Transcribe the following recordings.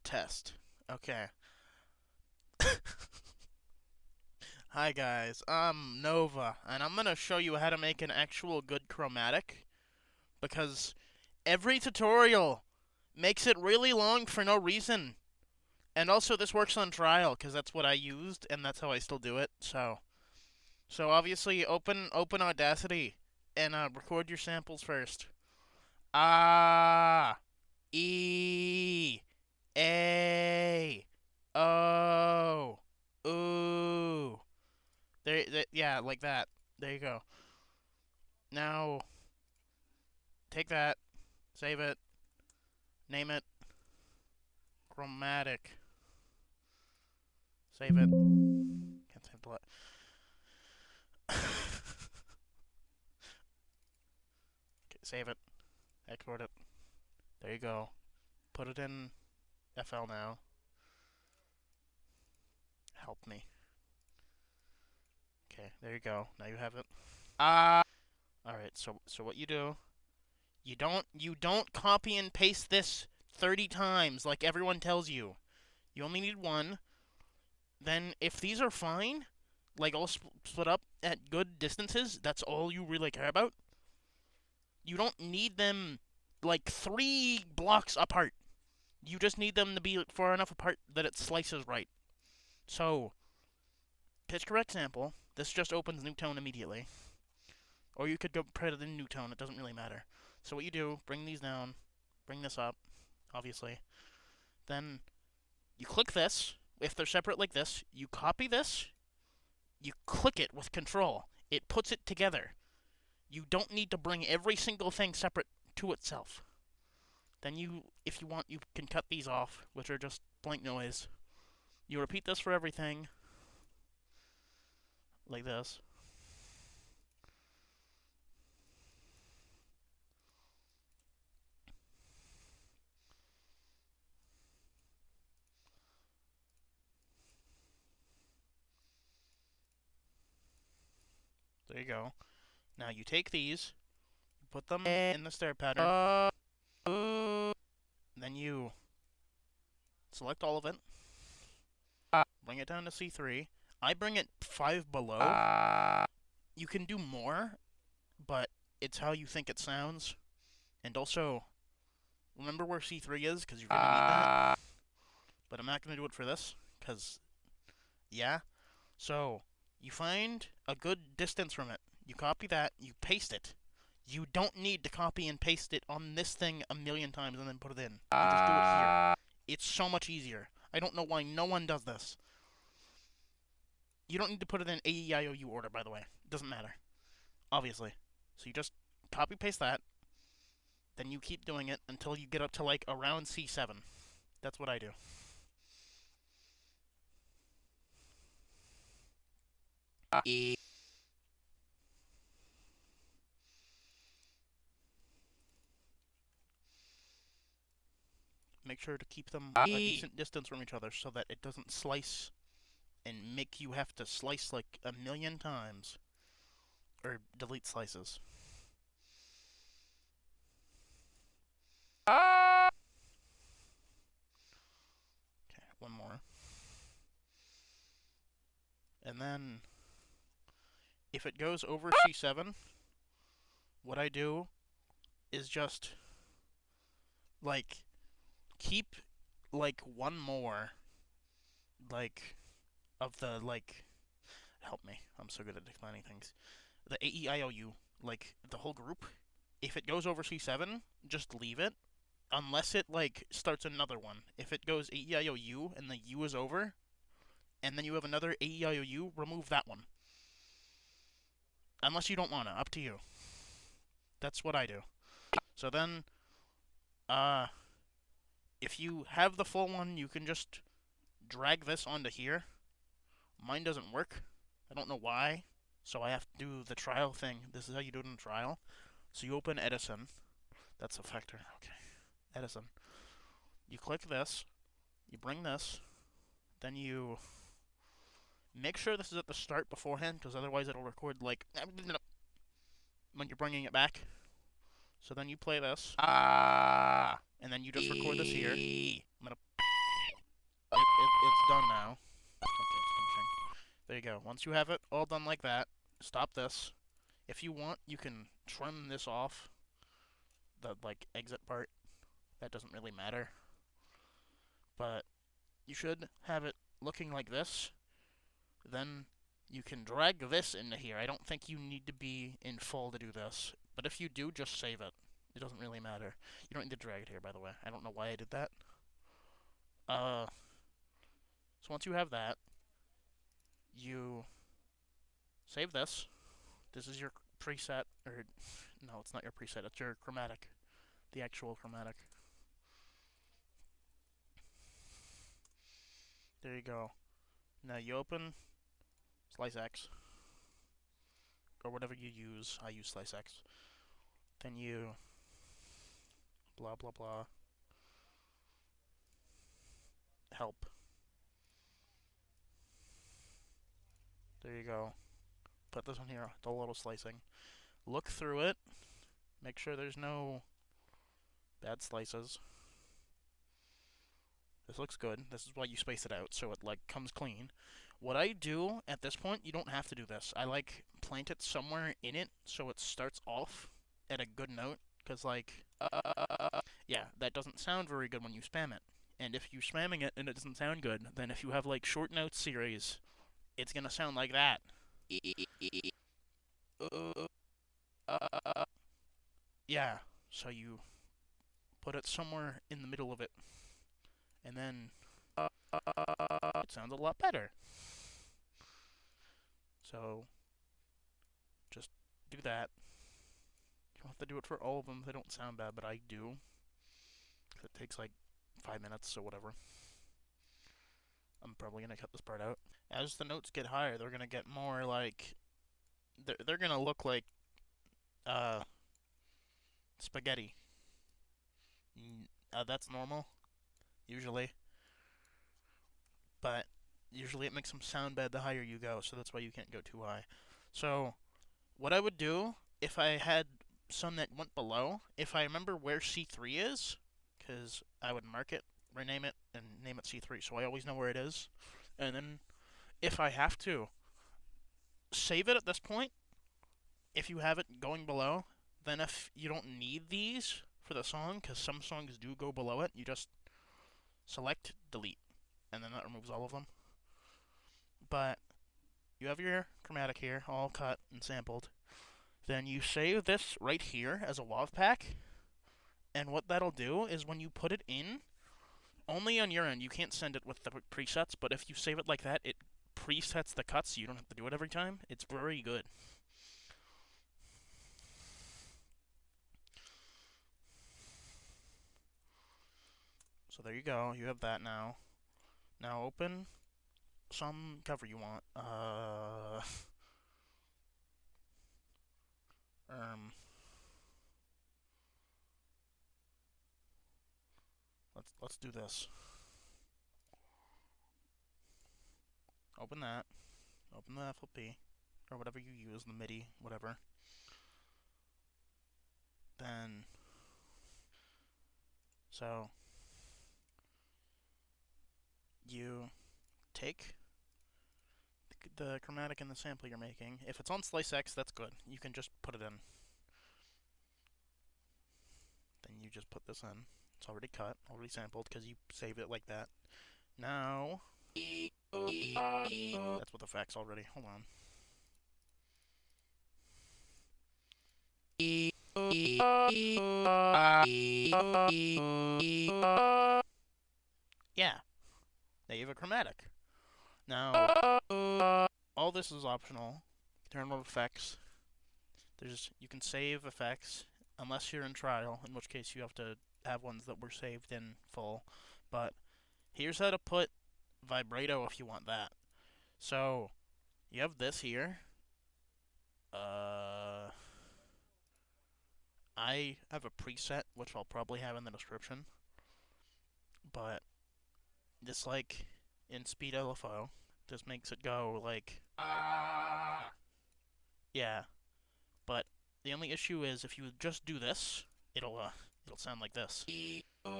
test. Okay. Hi guys, I'm Nova, and I'm gonna show you how to make an actual good chromatic, because every tutorial makes it really long for no reason. And also this works on trial, because that's what I used, and that's how I still do it, so obviously open Audacity, and record your samples first. Ah, E, A, O, ooh. Yeah, like that. There you go. Now, take that, save it, name it, Chromatic. Save it. Can't save the okay, save it, export it. There you go. Put it in FL now. Help me. Okay, there you go. Now you have it. Alright, so what you do, you don't copy and paste this 30 times like everyone tells you. You only need one. Then if these are fine, like all split up at good distances, that's all you really care about. You don't need them like 3 blocks apart. You just need them to be far enough apart that it slices right. So, pitch correct sample. This just opens new tone immediately. Or you could go put it in new tone, it doesn't really matter. So what you do, bring these down, bring this up, obviously. Then you click this. If they're separate like this, you copy this, you click it with control. It puts it together. You don't need to bring every single thing separate to itself. Then if you want, you can cut these off, which are just blank noise. You repeat this for everything, like this. There you go. Now you take these, put them in the stair pattern, then you select all of it, bring it down to C3. I bring it 5 below. You can do more, but it's how you think it sounds. And also, remember where C3 is, because you're going to need that. But I'm not going to do it for this, because, yeah. So, you find a good distance from it. You copy that, you paste it. You don't need to copy and paste it on this thing a million times and then put it in. You just do it here. It's so much easier. I don't know why no one does this. You don't need to put it in AEIOU order, by the way. It doesn't matter. Obviously. So you just copy paste that. Then you keep doing it until you get up to like around C7. That's what I do. Make sure to keep them a decent distance from each other so that it doesn't slice and make you have to slice like a million times. Or delete slices. Okay, one more. And then, if it goes over C7, what I do is just, like, keep, like, one more, like, of the, like, help me, I'm so good at explaining things. The AEIOU, like, the whole group, if it goes over C7, just leave it, unless it, like, starts another one. If it goes AEIOU and the U is over, and then you have another AEIOU, remove that one. Unless you don't want to, up to you. That's what I do. So then, if you have the full one, you can just drag this onto here. Mine doesn't work. I don't know why. So I have to do the trial thing. This is how you do it in trial. So you open Edison. That's a factor. Okay. Edison. You click this. You bring this. Then you make sure this is at the start beforehand, because otherwise it'll record like when you're bringing it back. So then you play this. And then you just record this here. I'm gonna done now. Okay, it's finishing. There you go. Once you have it all done like that, stop this. If you want, you can trim this off, the like exit part. That doesn't really matter. But you should have it looking like this. Then you can drag this into here. I don't think you need to be in full to do this. But if you do, just save it. It doesn't really matter. You don't need to drag it here, by the way. I don't know why I did that. So once you have that, you save this. This is your preset, or no, it's not your preset, it's your chromatic. The actual chromatic. There you go. Now you open Slice X, or whatever you use. I use Slice X. Then you blah blah blah. Help. There you go. Put this one here, the little slicing. Look through it. Make sure there's no bad slices. This looks good. This is why you space it out, so it like comes clean. What I do at this point, you don't have to do this. I like plant it somewhere in it so it starts off at a good note, because like, yeah, that doesn't sound very good when you spam it. And if you're spamming it and it doesn't sound good, then if you have like short note series, it's gonna sound like that. Yeah, so you put it somewhere in the middle of it, and then it sounds a lot better. So just do that. You don't have to do it for all of them. They don't sound bad, but I do. It takes like 5 minutes, so whatever. I'm probably gonna cut this part out. As the notes get higher, they're gonna get more like they're gonna look like spaghetti. That's normal, usually. But usually it makes them sound bad the higher you go, so that's why you can't go too high. So what I would do if I had some that went below, if I remember where C3 is, because I would mark it, rename it, and name it C3, so I always know where it is. And then if I have to, save it at this point. If you have it going below, then if you don't need these for the song, because some songs do go below it, you just select delete, and then that removes all of them. But you have your chromatic here, all cut and sampled. Then you save this right here as a WAV pack, and what that'll do is when you put it in, only on your end, you can't send it with the presets, but if you save it like that, it presets the cuts, so you don't have to do it every time. It's very good. So there you go, you have that now. Now open some cover you want. Let's do this. Open that. Open the FLP or whatever you use, the MIDI, whatever. Then so you take the chromatic and the sample you're making. If it's on Slice X, that's good. You can just put it in. Then you just put this in. It's already cut, already sampled, because you saved it like that. Now, that's with effects already. Hold on. Yeah, now you have a chromatic. Now, all this is optional. Turn on effects. You can save effects unless you're in trial, in which case you have to have ones that were saved in full. But here's how to put vibrato if you want that. So you have this here. I have a preset which I'll probably have in the description, but this like in speed LFO, this makes it go like yeah. But the only issue is if you just do this, it'll sound like this. Uh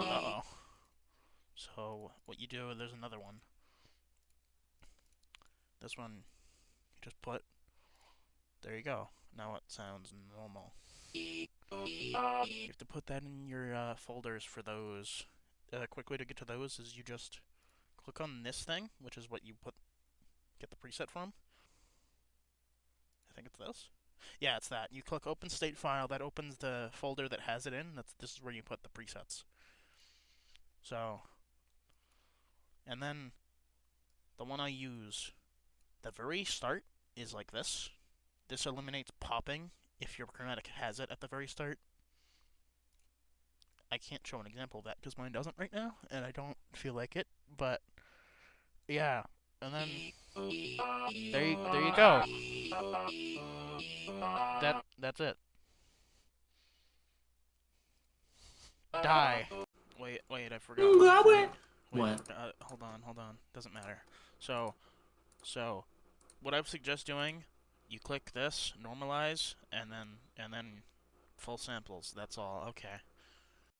oh. So what you do, there's another one. This one, you just put, there you go. Now it sounds normal. You have to put that in your folders for those. A quick way to get to those is you just click on this thing, which is what you get the preset from. I think it's this. Yeah, it's that. You click open state file, that opens the folder that has it in. This is where you put the presets. So, and then the one I use, the very start is like this. This eliminates popping if your Chromatic has it at the very start. I can't show an example of that because mine doesn't right now, and I don't feel like it, but yeah. And then there you go. That's it. Die. Wait, I forgot one thing. Wait, What? hold on. Doesn't matter. So, what I would suggest doing, you click this, normalize, and then full samples. That's all. Okay.